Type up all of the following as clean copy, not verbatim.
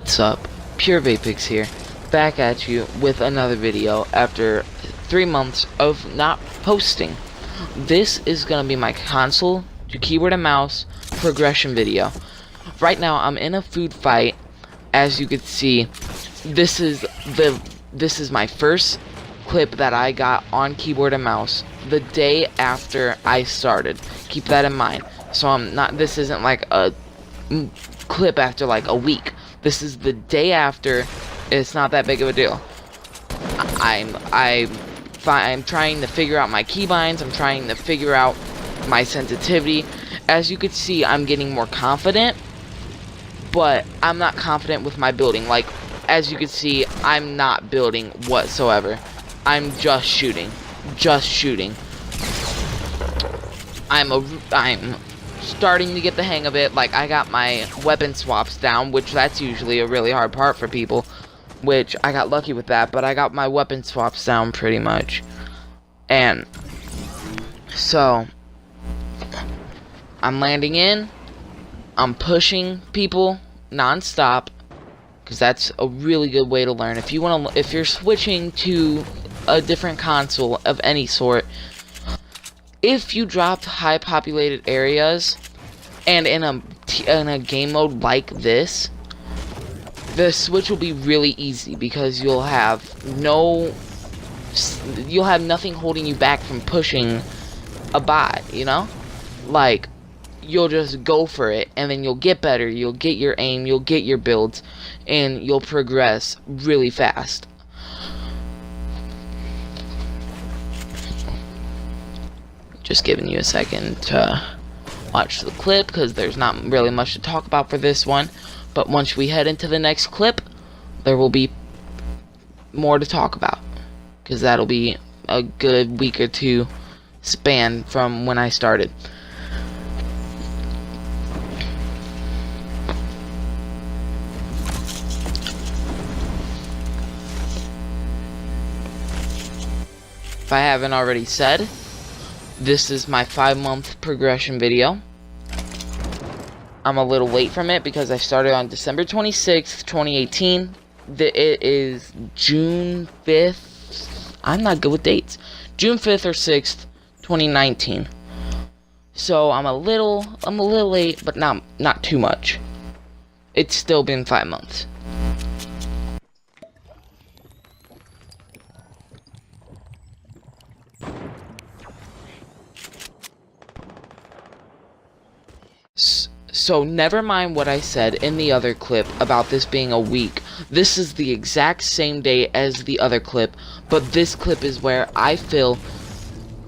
What's up? Pure Vapix here, back at you with another video after 3 months of not posting. This is gonna be my console to keyboard and mouse progression video. Right now I'm in a food fight. As you can see, this is my first clip that I got on keyboard and mouse the day after I started. Keep that in mind. So this isn't like a clip after like a week. This is the day after. It's not that big of a deal. I'm trying to figure out my keybinds. I'm trying to figure out my sensitivity. As you can see, I'm getting more confident, but I'm not confident with my building. Like, as you can see, I'm not building whatsoever. I'm just shooting. I'm starting to get the hang of it. Like, I got my weapon swaps down, which that's usually a really hard part for people, which I got lucky with that, but I got my weapon swaps down pretty much. And so I'm landing in, I'm pushing people non-stop, because that's a really good way to learn. If you're switching to a different console of any sort, if you dropped high populated areas and in a game mode like this, the switch will be really easy, because you'll have nothing holding you back from pushing a bot, you know? Like, you'll just go for it, and then you'll get better, you'll get your aim, you'll get your builds, and you'll progress really fast. Just giving you a second to watch the clip, because there's not really much to talk about for this one. But once we head into the next clip, there will be more to talk about, because that'll be a good week or two span from when I started. If I haven't already said, this is my 5-month progression video. I'm a little late from it because I started on December 26th, 2018. It is June 5th. I'm not good with dates. June 5th or 6th, 2019. So I'm a little late, but not too much. It's still been 5 months. So never mind what I said in the other clip about this being a week. This is the exact same day as the other clip, but this clip is where I feel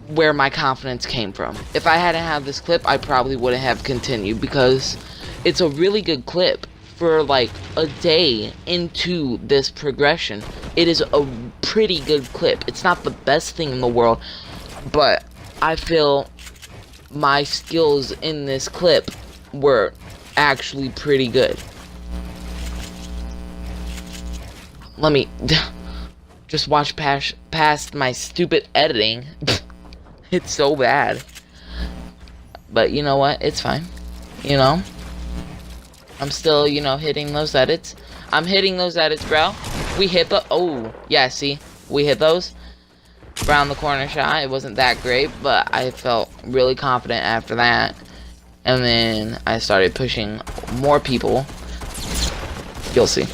where my confidence came from. If I hadn't had this clip, I probably wouldn't have continued, because it's a really good clip for like a day into this progression. It is a pretty good clip. It's not the best thing in the world, but I feel my skills in this clip were actually pretty good. Let me just watch past my stupid editing. It's so bad. But you know what? It's fine. You know? I'm still, hitting those edits. I'm hitting those edits, bro. We hit the... Oh, yeah, see? We hit those. Round the corner shot. It wasn't that great, but I felt really confident after that. And then I started pushing more people. You'll see.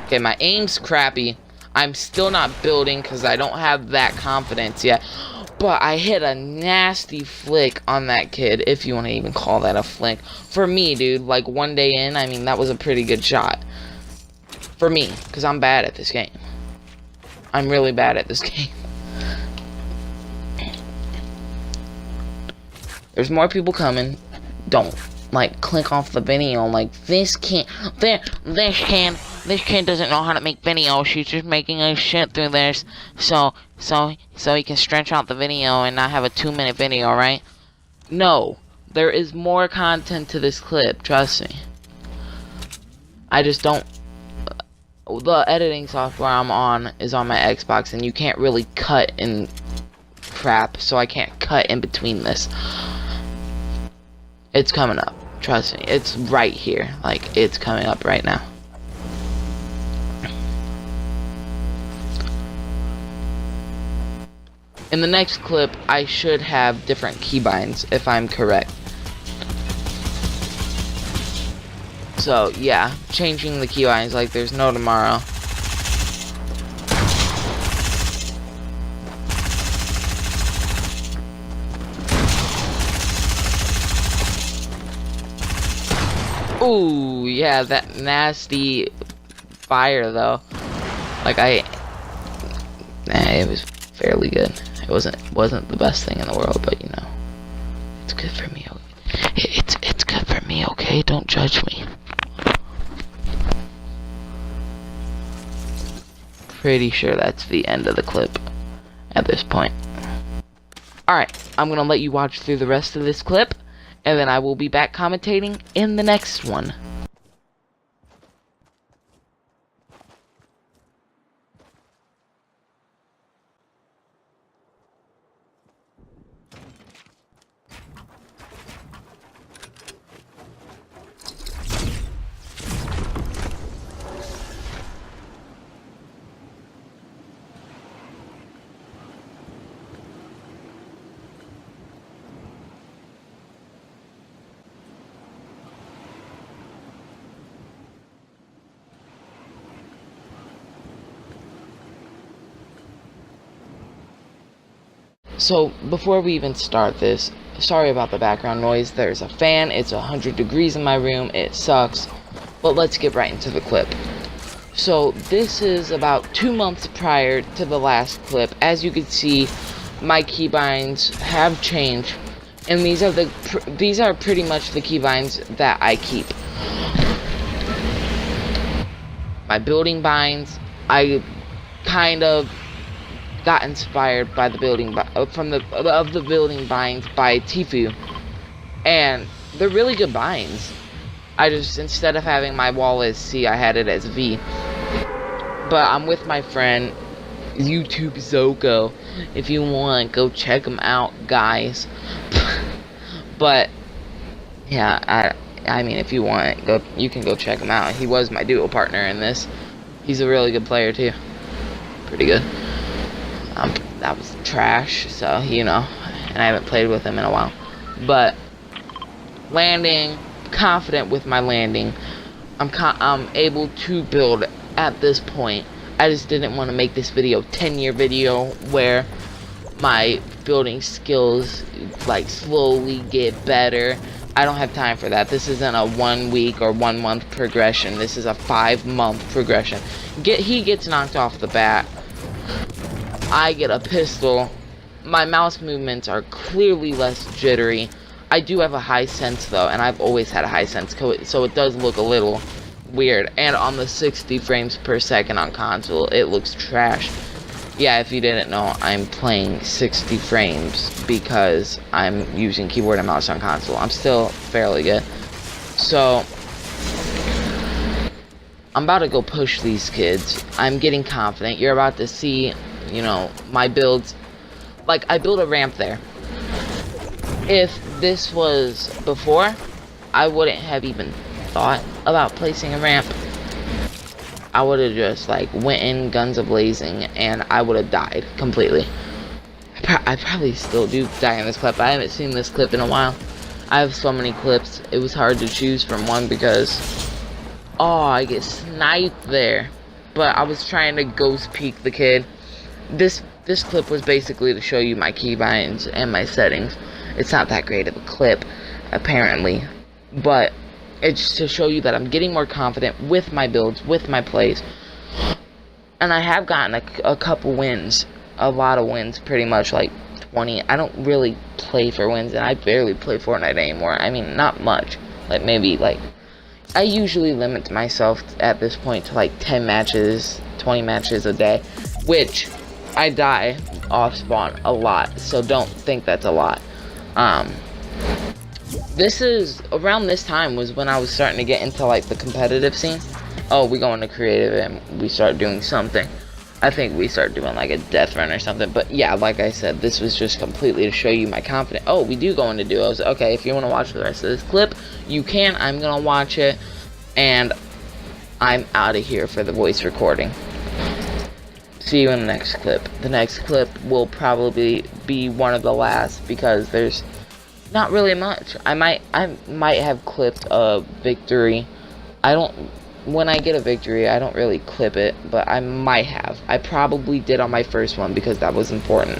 Okay, my aim's crappy. I'm still not building because I don't have that confidence yet. But I hit a nasty flick on that kid, if you want to even call that a flick. For me, dude, like 1 day in, I mean, that was a pretty good shot. For me, because I'm bad at this game. I'm really bad at this game. There's more people coming. Don't like click off the video. Like, this kid doesn't know how to make videos. She's just making us shit through this so he can stretch out the video and not have a 2-minute video, right? No, there is more content to this clip. Trust me. I just don't. The editing software I'm on is on my Xbox, and you can't really cut in crap, so I can't cut in between this. It's coming up. Trust me, it's right here. Like, it's coming up right now. In the next clip, I should have different keybinds, if I'm correct. So, yeah, changing the keybinds like there's no tomorrow. Ooh, yeah, that nasty fire, though. Like, it was fairly good. It wasn't the best thing in the world, but you know, it's good for me. It's good for me, okay? Don't judge me. Pretty sure that's the end of the clip at this point. Alright, I'm gonna let you watch through the rest of this clip, and then I will be back commentating in the next one. So, before we even start this, sorry about the background noise. There's a fan, it's 100 degrees in my room, it sucks. But let's get right into the clip. So, this is about 2 months prior to the last clip. As you can see, my keybinds have changed. And these are pretty much the keybinds that I keep. My building binds, I kind of got inspired by the building building binds by Tfue, and they're really good binds. I just, instead of having my wall as C, I had it as V. But I'm with my friend YouTube Zoko. If you want, go check him out, guys. But yeah, I mean, if you want, you can go check him out. He was my duo partner in this. He's a really good player too. Pretty good. That was trash, so, you know, and I haven't played with him in a while. But, landing, confident with my landing. I'm able to build at this point. I just didn't want to make this video 10-year video where my building skills, like, slowly get better. I don't have time for that. This isn't a 1 week or 1 month progression. This is a 5-month progression. He gets knocked off the bat. I get a pistol. My mouse movements are clearly less jittery. I do have a high sense though, and I've always had a high sense, so it does look a little weird. And on the 60 frames per second on console, it looks trash. Yeah, if you didn't know, I'm playing 60 frames because I'm using keyboard and mouse on console. I'm still fairly good. So, I'm about to go push these kids. I'm getting confident. You're about to see, you know, my builds. Like, I built a ramp there. If this was before, I wouldn't have even thought about placing a ramp. I would have just, like, went in guns a-blazing, and I would have died completely. I probably still do die in this clip. I haven't seen this clip in a while. I have so many clips. It was hard to choose from one because, oh, I get sniped there. But I was trying to ghost peek the kid. This clip was basically to show you my keybinds and my settings. It's not that great of a clip, apparently, but it's to show you that I'm getting more confident with my builds, with my plays. And I have gotten a couple wins, a lot of wins, pretty much like 20. I don't really play for wins, and I barely play Fortnite anymore. I mean, not much. Like, maybe, like, I usually limit myself at this point to like 10 matches, 20 matches a day, which I die off spawn a lot, so don't think that's a lot. This is, around this time was when I was starting to get into like the competitive scene. Oh, we go into creative and we start doing something. I think we start doing like a death run or something. But yeah, like I said, this was just completely to show you my confidence. Oh, we do go into duos. Okay, if you want to watch the rest of this clip, you can. I'm going to watch it. And I'm out of here for the voice recording. See you in the next clip. The next clip will probably be one of the last because there's not really much. I might have clipped a victory. When I get a victory, I don't really clip it, but I might have. I probably did on my first one because that was important.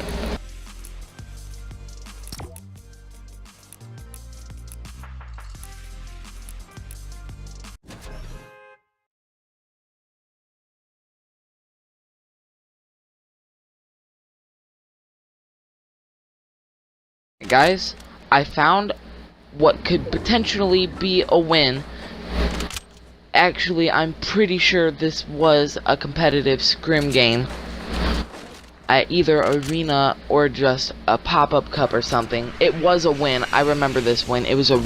Guys, I found what could potentially be a win. Actually, I'm pretty sure this was a competitive scrim game at either arena or just a pop-up cup or something. It was a win. I remember this win. It was a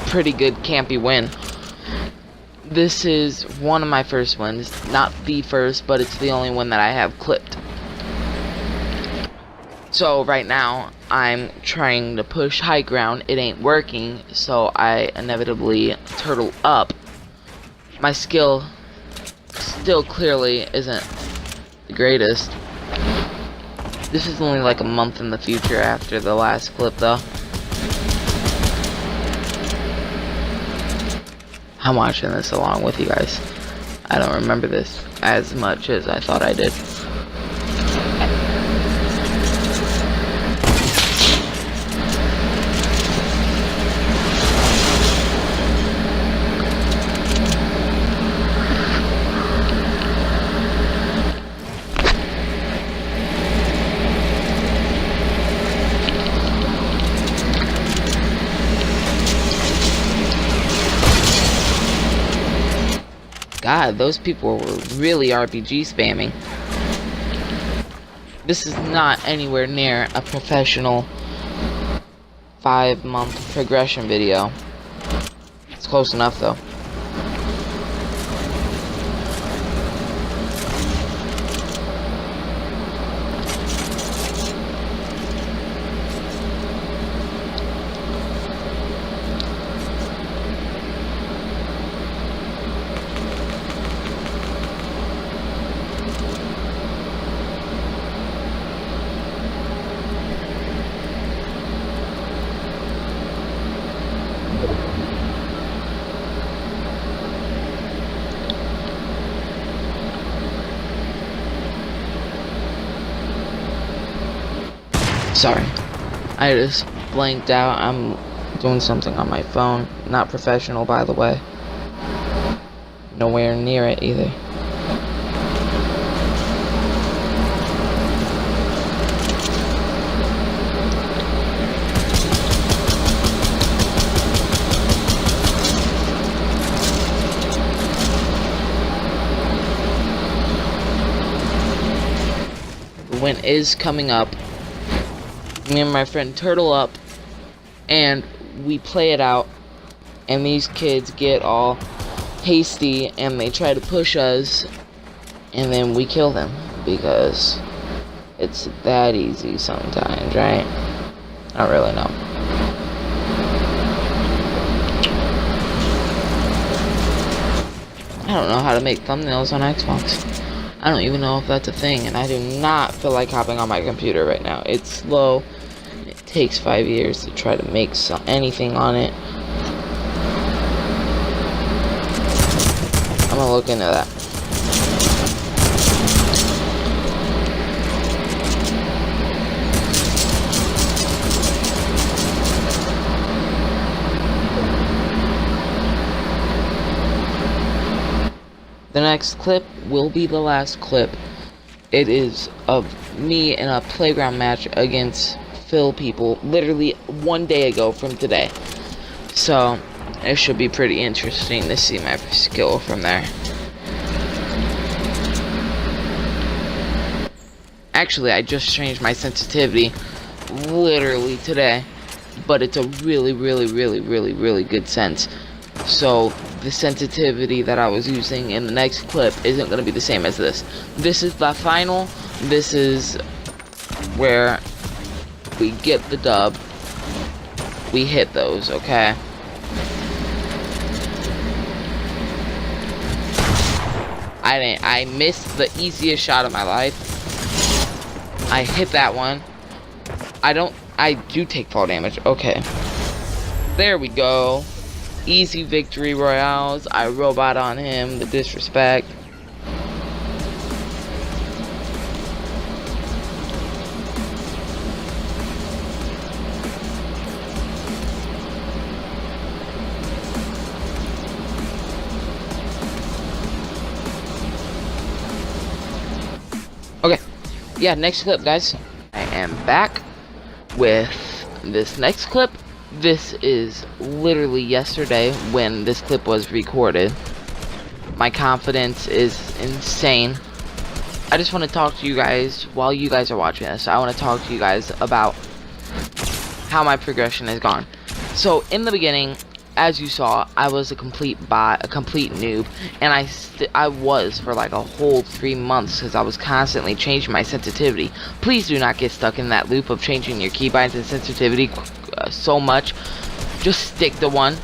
pretty good campy win. This is one of my first wins. Not the first, but it's the only one that I have clipped. So right now, I'm trying to push high ground. It ain't working, so I inevitably turtle up. My skill still clearly isn't the greatest. This is only like a month in the future after the last clip though. I'm watching this along with you guys. I don't remember this as much as I thought I did. God, those people were really RPG spamming. This is not anywhere near a professional 5-month progression video. It's close enough though. Sorry, I just blanked out. I'm doing something on my phone. Not professional, by the way. Nowhere near it either. The win is coming up. Me and my friend turtle up and we play it out, and these kids get all hasty and they try to push us, and then we kill them because it's that easy sometimes, right? I don't really know. I don't know how to make thumbnails on Xbox. I don't even know if that's a thing, and I do not feel like hopping on my computer right now. It's slow. It takes 5 years to try to make anything on it. I'm gonna look into that. The next clip will be the last clip. It is of me in a playground match against Phil people, literally 1 day ago from today. So, it should be pretty interesting to see my skill from there. Actually, I just changed my sensitivity literally today, but it's a really good sense. So the sensitivity that I was using in the next clip isn't going to be the same as this. This is the final. This is where we get the dub. We hit those, okay? I missed the easiest shot of my life. I hit that one. I do take fall damage. Okay. There we go. Easy victory royales. I robot on him. The disrespect. Okay. Yeah, next clip, guys. I am back with this next clip. This is literally yesterday when this clip was recorded. My confidence is insane. I just want to talk to you guys while you guys are watching this. I want to talk to you guys about how my progression has gone. So in the beginning, as you saw, I was a complete bot, a complete noob, and I was for like a whole 3 months because I was constantly changing my sensitivity. Please do not get stuck in that loop of changing your keybinds and sensitivity so much. Just stick to one.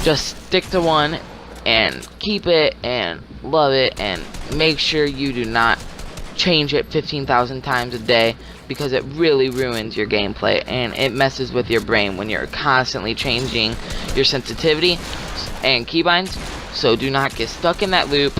Just stick to one and keep it and love it, and make sure you do not change it 15,000 times a day, because it really ruins your gameplay and it messes with your brain when you're constantly changing your sensitivity and keybinds. So do not get stuck in that loop.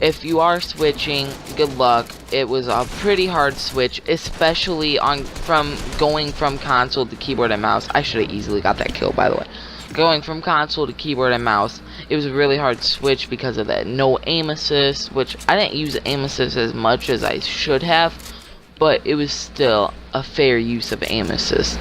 If you are switching, good luck. It was a pretty hard switch, especially from going from console to keyboard and mouse. I should have easily got that kill, by the way. Going from console to keyboard and mouse, it was a really hard switch because of that no aim assist, which I didn't use aim assist as much as I should have, but it was still a fair use of aim assist.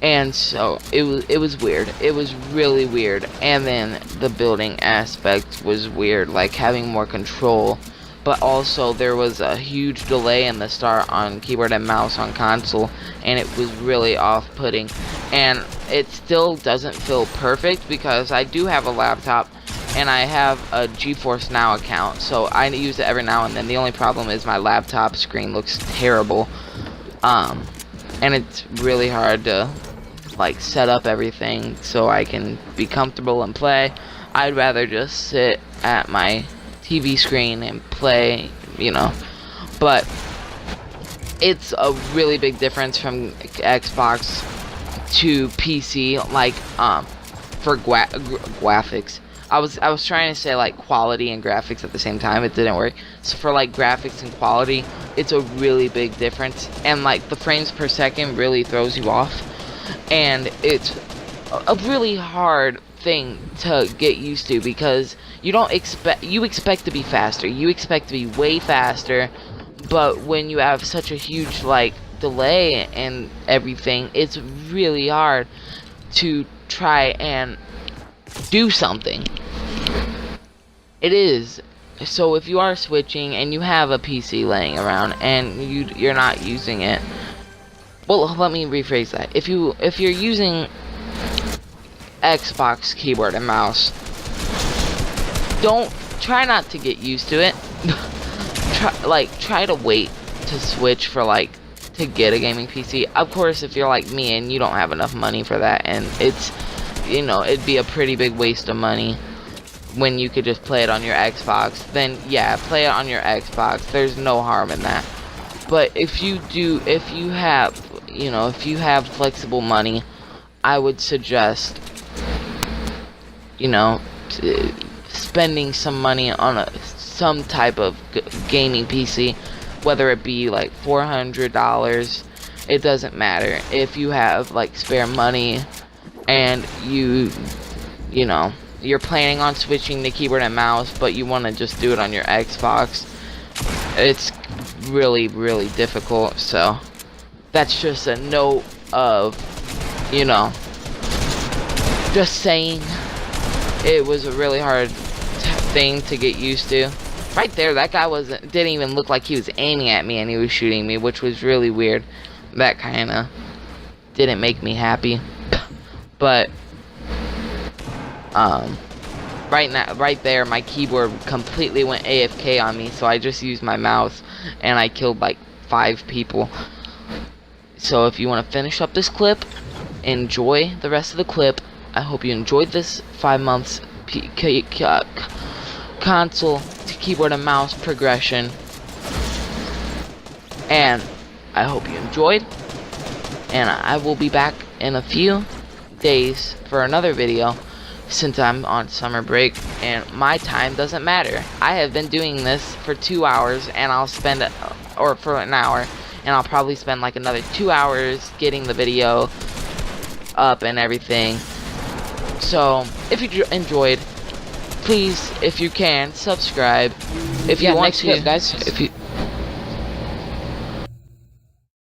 And so it was weird. It was really weird. And then the building aspect was weird, like having more control. But also there was a huge delay in the start on keyboard and mouse on console, and it was really off-putting. And it still doesn't feel perfect because I do have a laptop and I have a GeForce Now account, so I use it every now and then. The only problem is my laptop screen looks terrible, and it's really hard to like set up everything so I can be comfortable and play. I'd rather just sit at my TV screen and play, you know. But it's a really big difference from Xbox to PC, like for graphics. I was trying to say like quality and graphics at the same time. It didn't work. So for like graphics and quality, it's a really big difference, and like the frames per second really throws you off, and it's a really hard thing to get used to because you expect to be faster. You expect to be way faster, but when you have such a huge like delay and everything, it's really hard to try and do something. It is. So if you are switching and you have a PC laying around and you're not using it, well, let me rephrase that. If you're using Xbox keyboard and mouse, try not to get used to it. try to wait to switch for like to get a gaming PC. Of course, if you're like me and you don't have enough money for that, and it's, you know, it'd be a pretty big waste of money when you could just play it on your Xbox, then yeah, play it on your Xbox. There's no harm in that. But if you have, you know, if you have flexible money, I would suggest, you know, spending some money on some type of gaming PC, whether it be like $400. It doesn't matter. If you have like spare money and you know, you're planning on switching to keyboard and mouse, but you want to just do it on your Xbox, it's really, really difficult. So that's just a note of, you know, just saying it was a really hard thing to get used to. Right there, that guy didn't even look like he was aiming at me and he was shooting me, which was really weird. That kind of didn't make me happy. But right there, my keyboard completely went AFK on me, so I just used my mouse, and I killed like 5 people. So if you want to finish up this clip, enjoy the rest of the clip. I hope you enjoyed this 5 months console to keyboard and mouse progression, and I hope you enjoyed, and I will be back in a few days for another video, since I'm on summer break and my time doesn't matter. I have been doing this for 2 hours, and I'll spend or for an hour, and I'll probably spend like another 2 hours getting the video up and everything. So if you enjoyed, please, if you can, subscribe. If you want next to, clip, guys. if you